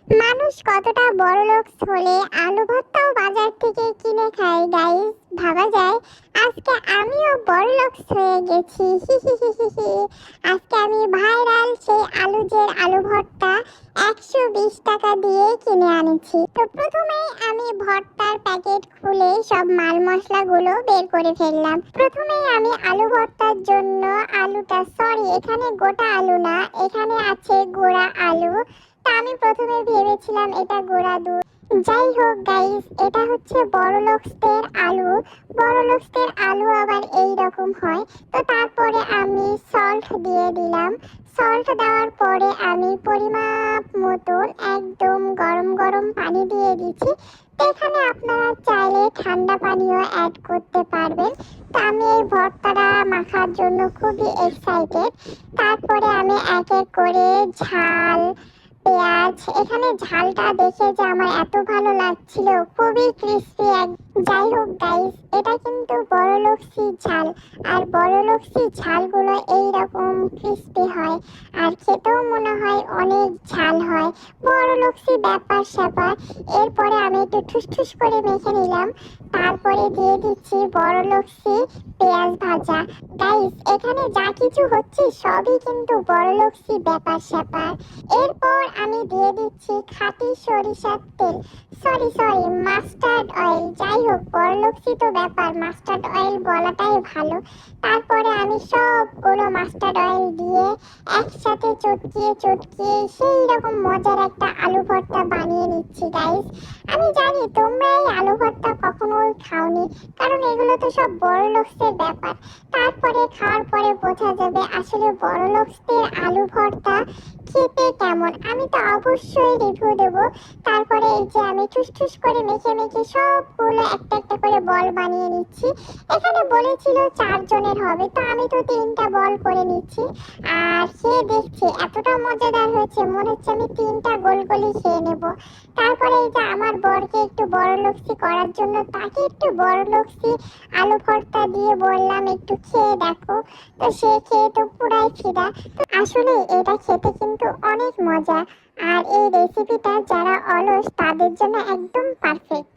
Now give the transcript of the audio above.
মানুষ কতটা বড়লোক হলে আলু ভর্তাও বাজার থেকে কিনে খায় গাইস। ভাবা যায় আজকে আমিও বড়লোক হয়ে গেছি। হি হি হি হি হি। আজকে আমি ভাইরাল সেই আলু ভর্তা 120 টাকা দিয়ে কিনে আনেছি। তো প্রথমেই আমি ভর্তার প্যাকেট খুলে সব মাল মশলাগুলো বের করে ফেললাম। প্রথমেই আমি আলু ভর্তার জন্য এখানে গোটা আলু না, এখানে আছে গোড়া আলু। তা আমি প্রথমে ভেবেছিলাম এটা গোড়া দুধ। যাই হোক গাইস, এটা হচ্ছে বড়লোকসদের আলু। বড়লোকসদের আলু আবার এই রকম হয়। তো তারপরে আমি সল্ট দিয়ে দিলাম। সল্ট দেওয়ার পরে আমি পরিমাপ মতন একদম গরম গরম পানি দিয়ে দিচ্ছি। তো এখানে আপনারা চাইলে ঠান্ডা পানিও অ্যাড করতে পারবেন। তো আমি এই ভর্তাটা মাখার জন্য খুবই এক্সাইটেড। তারপরে আমি এক এক করে ঝাল, পেঁয়াজ, এখানে ঝালটা দেখে যে আমার এত ভালো লাগছিল, খুবই ক্রিস্পি। যাই হোক গাইস, এটা কিন্তু বড়লোকসি ঝাল। আর বড়লোকসি ঝালগুলো এইরকম ক্রিস্পি হয় আর খেতেও মনে হয় অনেক ঝাল হয়। বড়লোকসি ব্যাপার স্যাপার। এরপরে আমি একটু ঠুস করে মেখে নিলাম। তারপরে দিয়ে দিচ্ছি বড়লোকসি পেঁয়াজ ভাজা। গাইস, এখানে যা কিছু হচ্ছে সবই কিন্তু বড়লোকসি ব্যাপার স্যাপার। এরপর আমি দিয়ে দিচ্ছি খাঁটি সরিষার তেল, সরি মাস্টার্ড অয়েল। যাই হোক, বড়লোকসি তো ব্যাপার, মাস্টার্ড অয়েল বলাটাই ভালো। তারপরে আমি সবগুলো মাস্টার্ড অয়েল দিয়ে একসাথে চটকিয়ে সেই রকম মজার একটা আলু ভর্তা বানিয়ে নিচ্ছি গাইস। আমি জানি তোমরা এই আলু ভর্তা কখনোই খাওনি, কারণ এগুলো তো সব বড়লোকসের ব্যাপার। তারপরে খাওয়ার পরে বোঝা যাবে আসলে বড়লোকসদের আলু ভর্তা খেতে কেমন। আমি তো অবশ্যই রিভিউ দেবো। তারপরে এই যে আমি ঠুস করে মেখে সবগুলো একটা একটা করে বল বানিয়ে নিচ্ছি। এখানে বলেছিল 4 জনের হবে, তো আমি তো 3টা বল করে নিচ্ছি। আর খেয়ে দেখছি এতটা মজাদার হয়েছে, মনে হচ্ছে আমি 3টা গোল খেয়ে নেব। তারপরে এই যে আমার বরকে একটু বড়লোকসি করার জন্য তাকে একটু বড়লোকসি আলু ভর্তা দিয়ে বললাম একটু খেয়ে দেখো। তো সে খেয়ে তো পুরাই ফিদা। তো আসলে এটা খেতে কিন্তু অনেক মজা। আর এই রেসিপিটা যারা অলস তাদের জন্য একদম পারফেক্ট।